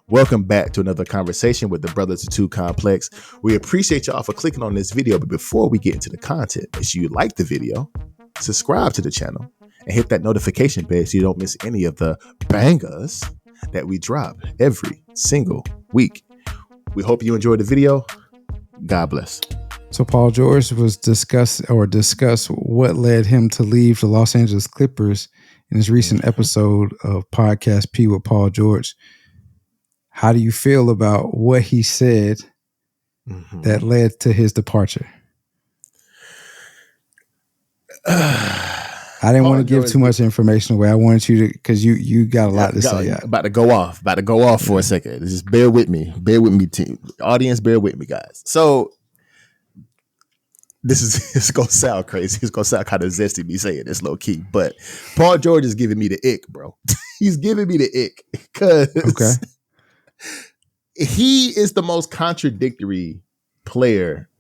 Welcome back to another conversation with the Brothers of Two Complex. We appreciate y'all for clicking on this video, but before we get into the content, make sure you like the video, subscribe to the channel, and hit that notification bell so you don't miss any of the bangers that we drop every single week. We hope you enjoyed the video. God bless. So Paul George was discuss what led him to leave the Los Angeles Clippers in his recent episode of Podcast P with Paul George. How do you feel about what he said that led to his departure? I didn't want to give too much information away. I wanted you to, because you got a lot to say. About to go off for a second. Just bear with me, team. Audience, bear with me, guys. So it's gonna sound crazy. It's gonna sound kind of zesty me saying this low key, but Paul George is giving me the ick, bro. He's giving me the ick because he is the most contradictory player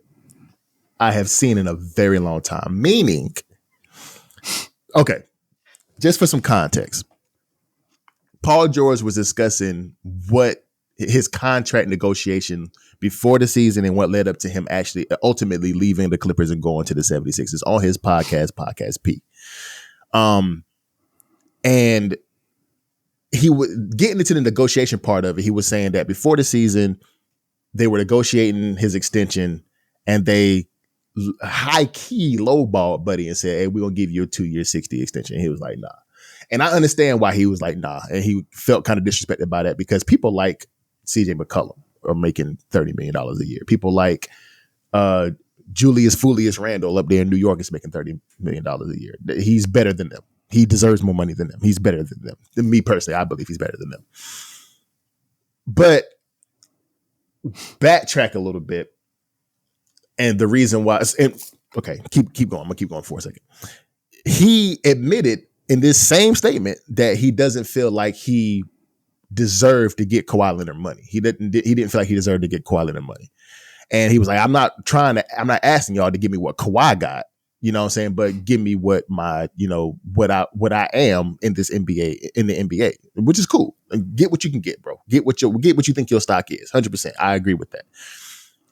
I have seen in a very long time. Meaning, okay, just for some context, Paul George was discussing what his contract negotiation before the season and what led up to him actually ultimately leaving the Clippers and going to the 76ers on his podcast P. And he was getting into the negotiation part of it. He was saying that before the season, they were negotiating his extension and they high key lowballed Buddy and said, "Hey, we're going to give you a 2-year, 60 extension." And he was like, "Nah." And I understand why he was like, "Nah." And he felt kind of disrespected by that because people like CJ McCollum are making $30 million a year. People like Julius Foulius Randle up there in New York is making $30 million a year. He's better than them. He deserves more money than them. He's better than them. Than me personally, I believe he's better than them. But backtrack a little bit. And the reason why, okay, keep going. I'm gonna keep going for a second. He admitted in this same statement that he doesn't feel like he deserved to get Kawhi Leonard money. He didn't feel like he deserved to get Kawhi Leonard money. And he was like, I'm not asking y'all to give me what Kawhi got, you know what I'm saying, but give me what my, what I am in this NBA, in the NBA, which is cool. Get what you can get, bro. Get what you think your stock is. 100%. I agree with that.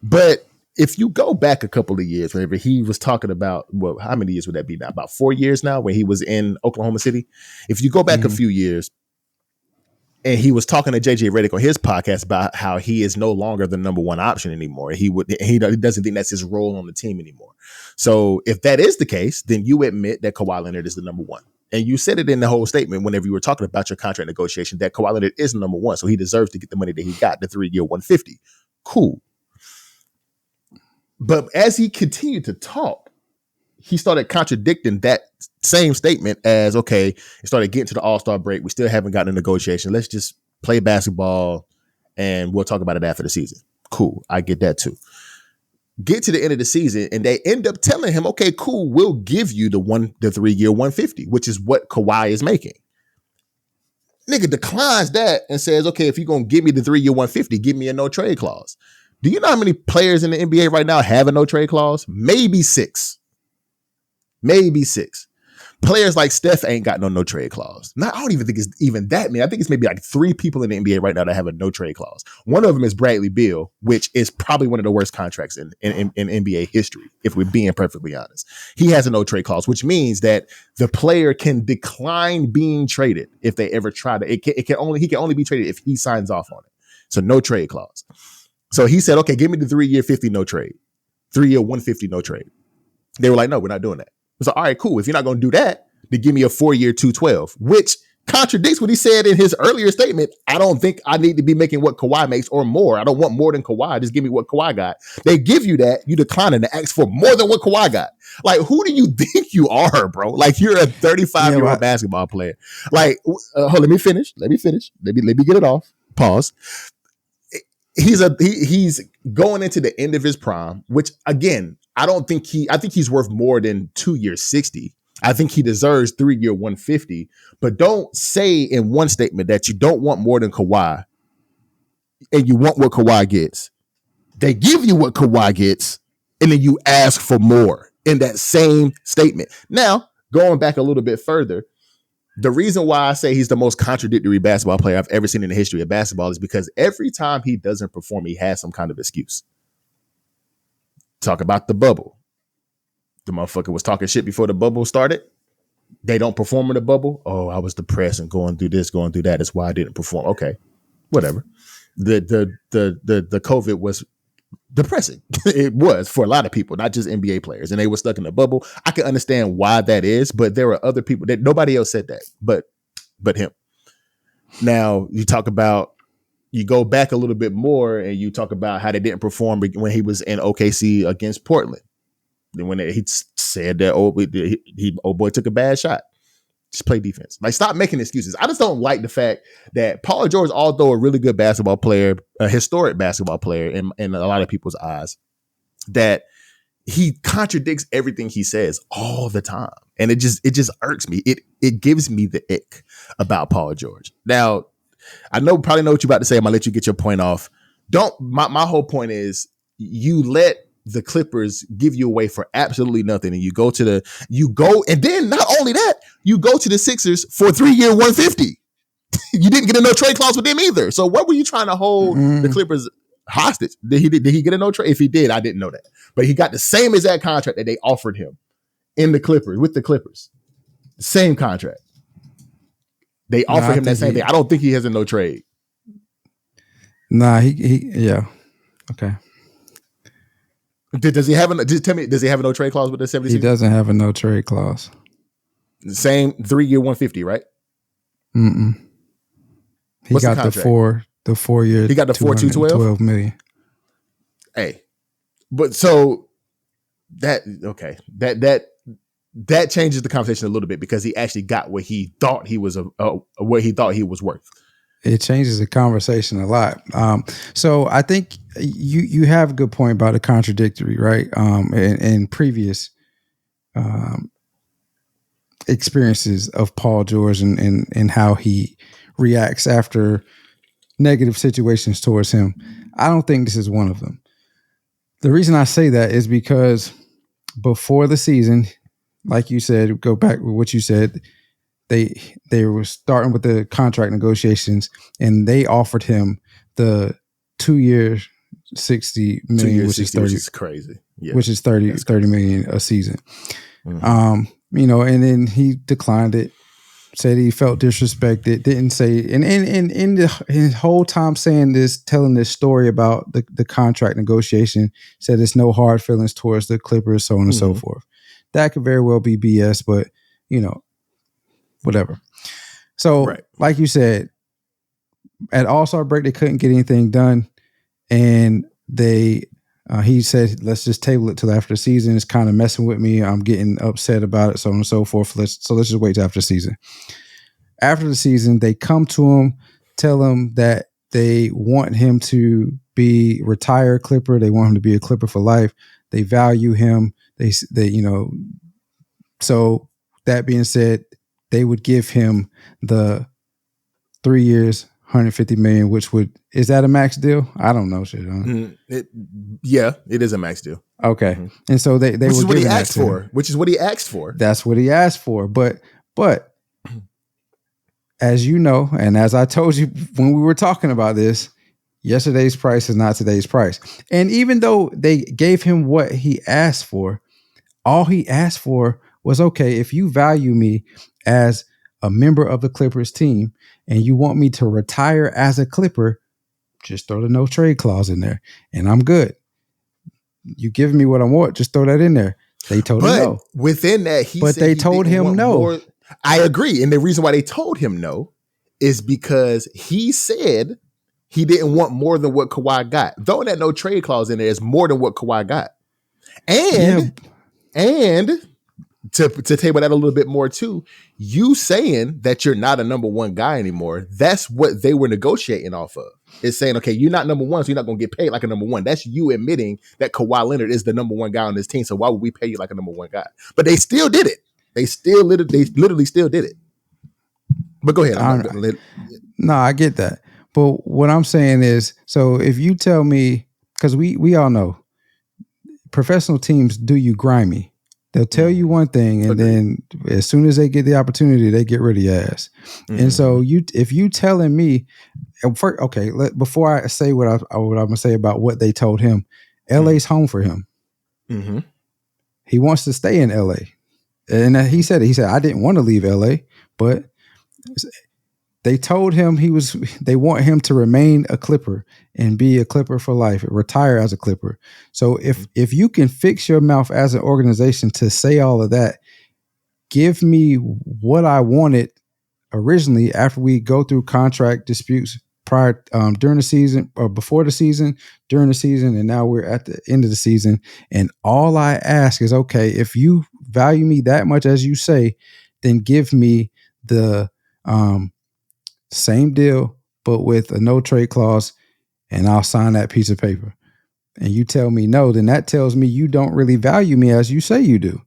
But if you go back a couple of years, whenever he was talking about, well, how many years would that be now? About 4 years now, when he was in Oklahoma City. If you go back a few years, and he was talking to JJ Redick on his podcast about how he is no longer the number one option anymore. He doesn't think that's his role on the team anymore. So if that is the case, then you admit that Kawhi Leonard is the number one. And you said it in the whole statement whenever you were talking about your contract negotiation that Kawhi Leonard is number one. So he deserves to get the money that he got, the 3-year $150. Cool. But as he continued to talk, he started contradicting that same statement as, okay, it started getting to the All-Star break. We still haven't gotten a negotiation. Let's just play basketball and we'll talk about it after the season. Cool. I get that too. Get to the end of the season and they end up telling him, okay, cool, we'll give you the 3-year $150, which is what Kawhi is making. Nigga declines that and says, okay, if you're going to give me the 3-year $150, give me a no trade clause. Do you know how many players in the NBA right now have a no trade clause? Maybe 6. Players like Steph ain't got no trade clause. Now, I don't even think it's even that many. I think it's maybe like 3 people in the NBA right now that have a no trade clause. One of them is Bradley Beal, which is probably one of the worst contracts in NBA history, if we're being perfectly honest. He has a no trade clause, which means that the player can decline being traded if they ever try to. He can only be traded if he signs off on it. So no trade clause. So he said, okay, give me the 3-year $50 no trade, 3-year $150 no trade. They were like, no, we're not doing that. I was like, all right, cool. If you're not going to do that, then give me a 4-year $212, which contradicts what he said in his earlier statement. I don't think I need to be making what Kawhi makes or more. I don't want more than Kawhi. Just give me what Kawhi got. They give you that. You decline and ask for more than what Kawhi got. Like, who do you think you are, bro? Like, you're a 35-year-old basketball player. Like, let me finish. Let me get it off. Pause. He's going into the end of his prime, which again, I think he's worth more than 2-year $60. I think he deserves 3-year $150, but don't say in one statement that you don't want more than Kawhi and you want what Kawhi gets. They give you what Kawhi gets and then you ask for more in that same statement. Now, going back a little bit further, The reason why I say he's the most contradictory basketball player I've ever seen in the history of basketball is because every time he doesn't perform, he has some kind of excuse. Talk about the bubble. The motherfucker was talking shit before the bubble started. They don't perform in the bubble. Oh, I was depressed and going through this, going through that. That's why I didn't perform. Okay, whatever. The COVID was depressing. It was for a lot of people, not just NBA players, and they were stuck in the bubble. I can understand why that is, but there are other people that nobody else said that, but him. Now you talk about, you go back a little bit more and you talk about how they didn't perform when he was in OKC against Portland. Then when he said that old boy took a bad shot. Just play defense. Like, stop making excuses. I just don't like the fact that Paul George, although a really good basketball player, a historic basketball player in a lot of people's eyes, that he contradicts everything he says all the time. And it just irks me. It gives me the ick about Paul George. Now, I probably know what you're about to say. I'm gonna let you get your point off. My whole point is, you let the Clippers give you away for absolutely nothing, and and then not only that, you go to the Sixers for a 3-year $150. You didn't get a no trade clause with them either. So what were you trying to hold the Clippers hostage? Did he get a no trade? If he did, I didn't know that. But he got the same exact contract that they offered him with the Clippers. Same contract. They offered him that same thing. I don't think he has a no trade. Nah, yeah. Okay. Does he have a no trade clause with the 76ers? He doesn't have a no trade clause. Same 3-year $150, right? Mm-mm. He What's got the 4 years. He got the 4-2-12 million. Hey, but so that changes the conversation a little bit, because he actually got what he thought he was worth. It changes the conversation a lot. So I think you have a good point about the contradictory, right? And previous experiences of Paul George and how he reacts after negative situations towards him. I don't think this is one of them. The reason I say that is because before the season, like you said, go back with what you said, they were starting with the contract negotiations, and they offered him the 2 years, $60 million, which is 30, which is crazy. Yeah, which is 30 million a season. Mm-hmm. And then he declined it, said he felt disrespected, didn't say, and in his whole time saying this, telling this story about the contract negotiation, said there's no hard feelings towards the Clippers, so on and so forth. That could very well be BS, but whatever. So, right, like you said, at All-Star break, they couldn't get anything done. And he said, let's just table it till after the season. It's kind of messing with me. I'm getting upset about it, so on and so forth. Let's just wait till after the season. After the season, they come to him, tell him that they want him to be retired Clipper. They want him to be a Clipper for life. They value him. So that being said, they would give him the 3 years, $150 million, is that a max deal? I don't know shit. Yeah, it is a max deal. Okay. Mm-hmm. And so they which were is what he giving asked for. Which is what he asked for. That's what he asked for. But as you know, and as I told you when we were talking about this, yesterday's price is not today's price. And even though they gave him what he asked for, all he asked for was, okay, if you value me as a member of the Clippers team and you want me to retire as a Clipper, just throw the no trade clause in there and I'm good. You give me what I want, just throw that in there. They told him no. Within that, they told him no. More. I agree. And the reason why they told him no is because he said he didn't want more than what Kawhi got. Throwing that no trade clause in there is more than what Kawhi got. And to table that a little bit more too, you saying that you're not a number one guy anymore, that's what they were negotiating off of. It's saying, okay, you're not number one, so you're not going to get paid like a number one. That's you admitting that Kawhi Leonard is the number one guy on this team, so why would we pay you like a number one guy? But they still did it. They literally still did it. But go ahead. No, I get that. But what I'm saying is, so if you tell me, because we all know professional teams do you grimy. They'll tell you one thing, and then as soon as they get the opportunity, they get rid of your ass. And so if you telling me, before I say what I'm gonna say about what they told him, LA's home for him. He wants to stay in LA, and he said I didn't want to leave LA, but they told him they want him to remain a Clipper and be a Clipper for life, retire as a Clipper. So if you can fix your mouth as an organization to say all of that, give me what I wanted originally after we go through contract disputes during the season or before the season, during the season, and now we're at the end of the season. And all I ask is, okay, if you value me that much as you say, then give me the same deal, but with a no trade clause, and I'll sign that piece of paper. And you tell me no, then that tells me you don't really value me as you say you do.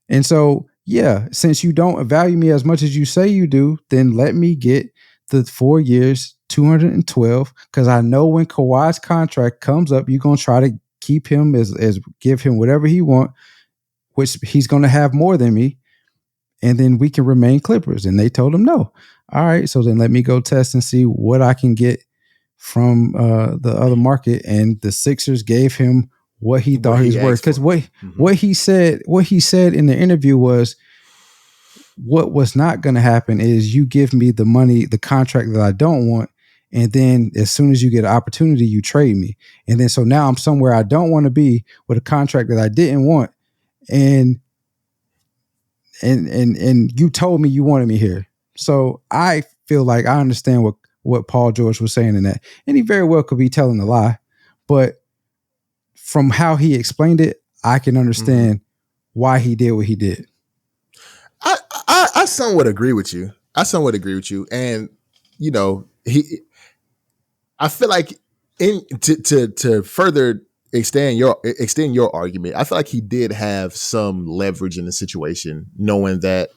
And so, yeah, since you don't value me as much as you say you do, then let me get the 4 years, 212, because I know when Kawhi's contract comes up, you're going to try to keep him as give him whatever he want, which he's going to have more than me. And then we can remain Clippers. And they told him no. All right, so then let me go test and see what I can get from the other market. And the Sixers gave him what he thought he was worth. Because what he said in the interview was, what was not going to happen is you give me the money, the contract that I don't want, and then as soon as you get an opportunity, you trade me. And then so now I'm somewhere I don't want to be with a contract that I didn't want, and you told me you wanted me here. So I feel like I understand what Paul George was saying in that. And he very well could be telling a lie. But from how he explained it, I can understand why he did what he did. I somewhat agree with you. And, I feel like to further extend your argument, I feel like he did have some leverage in the situation, knowing that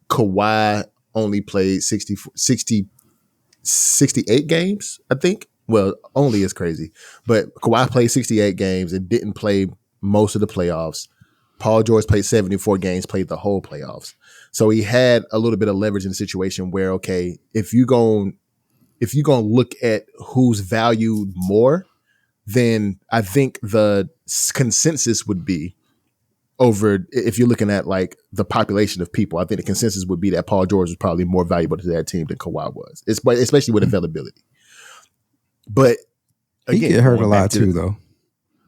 Kawhi only played 68 games, I think. Well, only is crazy, but Kawhi played 68 games and didn't play most of the playoffs. Paul George played 74 games, played the whole playoffs. So he had a little bit of leverage in the situation where, okay, if you're going to look at who's valued more, then I think the consensus would be over, if you're looking at like the population of people, I think the consensus would be that Paul George was probably more valuable to that team than Kawhi was, especially with availability. But again, he get hurt a lot too, though.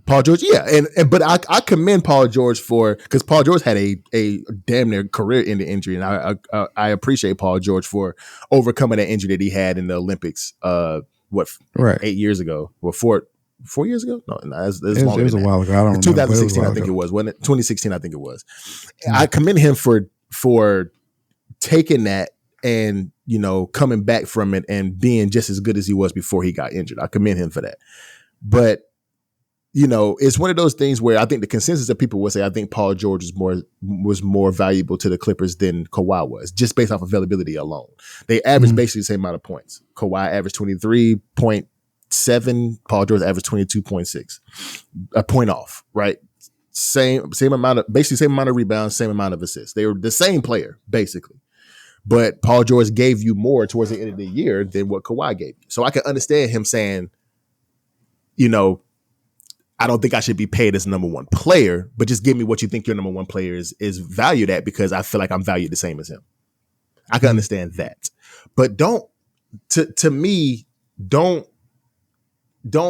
Paul George, yeah, but I commend Paul George because Paul George had a damn near career-ending injury, and I appreciate Paul George for overcoming that injury that he had in the Olympics. 8 years ago? Well, 4 years ago? No, it was a while ago. I don't 2016, remember. I think it was. Wasn't it? 2016, I think it was. I commend him for taking that and coming back from it and being just as good as he was before he got injured. I commend him for that. But it's one of those things where I think the consensus of people would say I think Paul George was more valuable to the Clippers than Kawhi was, just based off availability alone. They averaged basically the same amount of points. Kawhi averaged 23.7. Paul George averaged 22.6. A point off, right? Same amount of rebounds, same amount of assists. They were the same player, basically. But Paul George gave you more towards the end of the year than what Kawhi gave you. So I can understand him saying, I don't think I should be paid as number one player, but just give me what you think your number one player is valued at, because I feel like I'm valued the same as him. I can understand that. But don't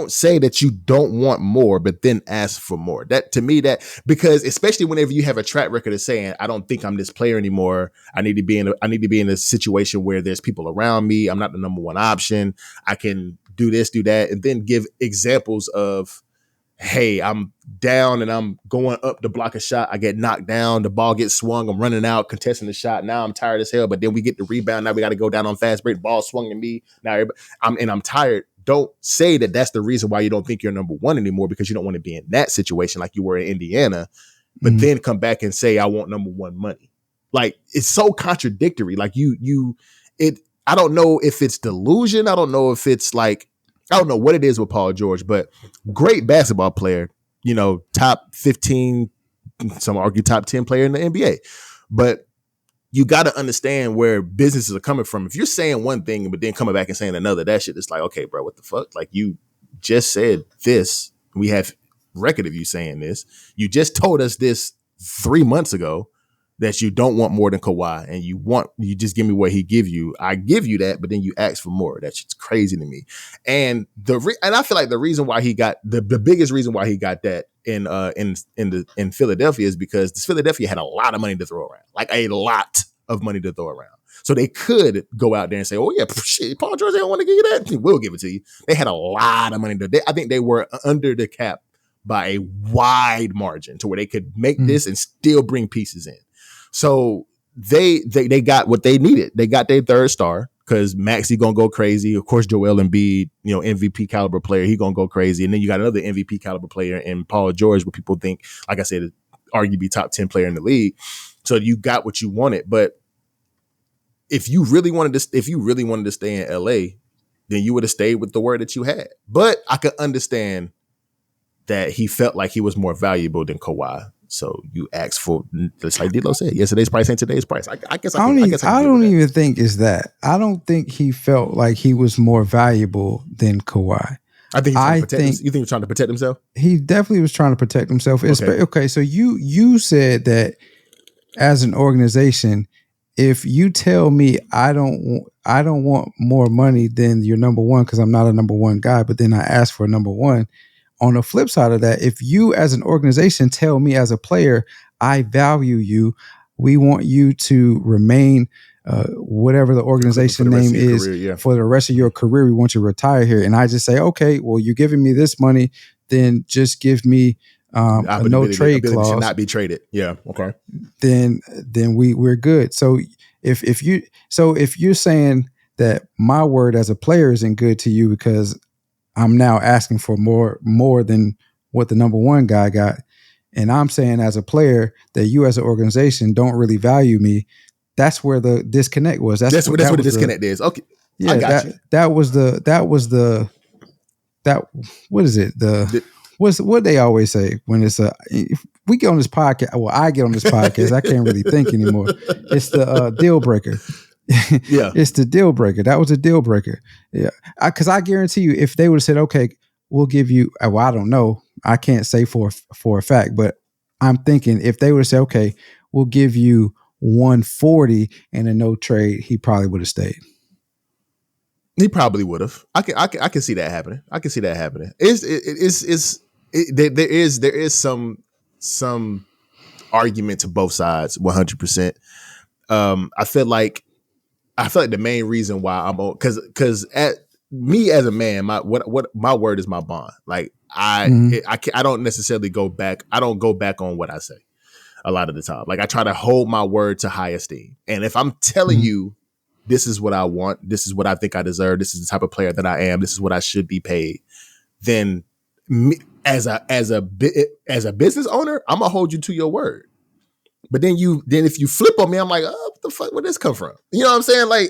say that you don't want more, but then ask for more. Because especially whenever you have a track record of saying, I don't think I'm this player anymore. I need to be in a situation where there's people around me. I'm not the number one option. I can do this, do that, and then give examples of, hey, I'm down and I'm going up to block a shot. I get knocked down. The ball gets swung. I'm running out, contesting the shot. Now I'm tired as hell, but then we get the rebound. Now we got to go down on fast break. The ball swung at me. Now I'm tired. Don't say that that's the reason why you don't think you're number one anymore, because you don't want to be in that situation like you were in Indiana, but then come back and say, I want number one money. Like, it's so contradictory. Like I don't know if it's delusion. I don't know if it's like, I don't know what it is with Paul George, but great basketball player, top 15 some argue top 10 player in the NBA. But you got to understand where businesses are coming from. If you're saying one thing, but then coming back and saying another, that shit is like, okay, bro, what the fuck? Like, you just said this. We have record of you saying this. You just told us this 3 months ago, that you don't want more than Kawhi, and you just give me what he give you. I give you that, but then you ask for more. That shit's crazy to me. And I feel like the reason why he got the biggest reason why he got that in Philadelphia is because Philadelphia had a lot of money to throw around, like a lot of money to throw around. So they could go out there and say, "Oh yeah, shit, Paul George, they don't want to give you that. We'll give it to you." They had a lot of money I think they were under the cap by a wide margin to where they could make this and still bring pieces in. So they got what they needed. They got their third star because Maxey gonna go crazy. Of course, Joel Embiid, MVP caliber player, he gonna go crazy. And then you got another MVP caliber player in Paul George, what people think, like I said, arguably top 10 player in the league. So you got what you wanted. But if you really wanted to stay in LA, then you would have stayed with the word that you had. But I could understand that he felt like he was more valuable than Kawhi. So you asked for, just like D'Lo said, yesterday's price ain't today's price. I don't even think it's that. I don't think he felt like he was more valuable than Kawhi. You think he was trying to protect himself? He definitely was trying to protect himself. Okay, so you said that as an organization, if you tell me I don't want more money than your number one because I'm not a number one guy, but then I ask for a number one. On the flip side of that, if you as an organization tell me as a player, I value you, we want you to remain whatever the organization name is for the rest of your career, we want you to retire here. And I just say, okay, well, you're giving me this money, then just give me a no trade clause. To not be traded. Yeah. Okay. Then we're good. So if you're saying that my word as a player isn't good to you because I'm now asking for more than what the number one guy got. And I'm saying as a player that you as an organization don't really value me. That's where the disconnect was. That's where the disconnect is. Okay. Yeah, I got you. What they always say when it's if we get on this podcast. Well, I get on this podcast. I can't really think anymore. It's the deal breaker. Yeah, it's the deal breaker. That was a deal breaker. Yeah, because I guarantee you, if they would have said, "Okay, we'll give you," well, I don't know. I can't say for a fact, but I'm thinking if they would have said, "Okay, we'll give you 140 and a no trade," he probably would have stayed. He probably would have. I can see that happening. I can see that happening. There is some argument to both sides, 100%. I feel like the main reason why I'm on, because at me as a man, my word is my bond. Like I don't necessarily go back. I don't go back on what I say a lot of the time. Like I try to hold my word to high esteem. And if I'm telling you, this is what I want, this is what I think I deserve, this is the type of player that I am, this is what I should be paid, then me, as a business owner, I'm gonna hold you to your word. But then if you flip on me, I'm like, oh, what the fuck? Where this come from? You know what I'm saying? Like,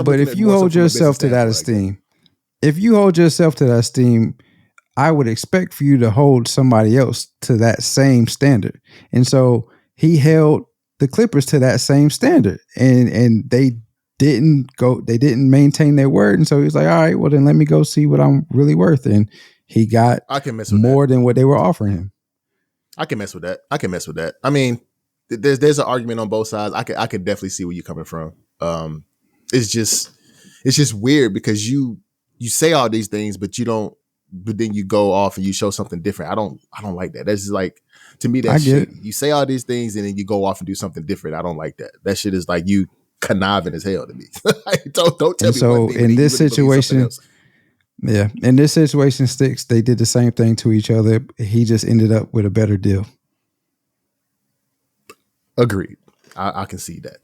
but if you hold yourself to that esteem, I would expect for you to hold somebody else to that same standard. And so he held the Clippers to that same standard, and they didn't maintain their word. And so he was like, all right, well then let me go see what I'm really worth. And he got more than what they were offering him. I can mess with that. I mean, there's an argument on both sides. I could definitely see where you're coming from. It's just weird because you say all these things, but then you go off and you show something different. I don't like that. That's just like, to me, that shit. You say all these things and then you go off and do something different. I don't like that. That shit is like you conniving as hell to me. don't tell me. So in this situation, in this situation, Sticks, they did the same thing to each other. He just ended up with a better deal. Agreed. I can see that.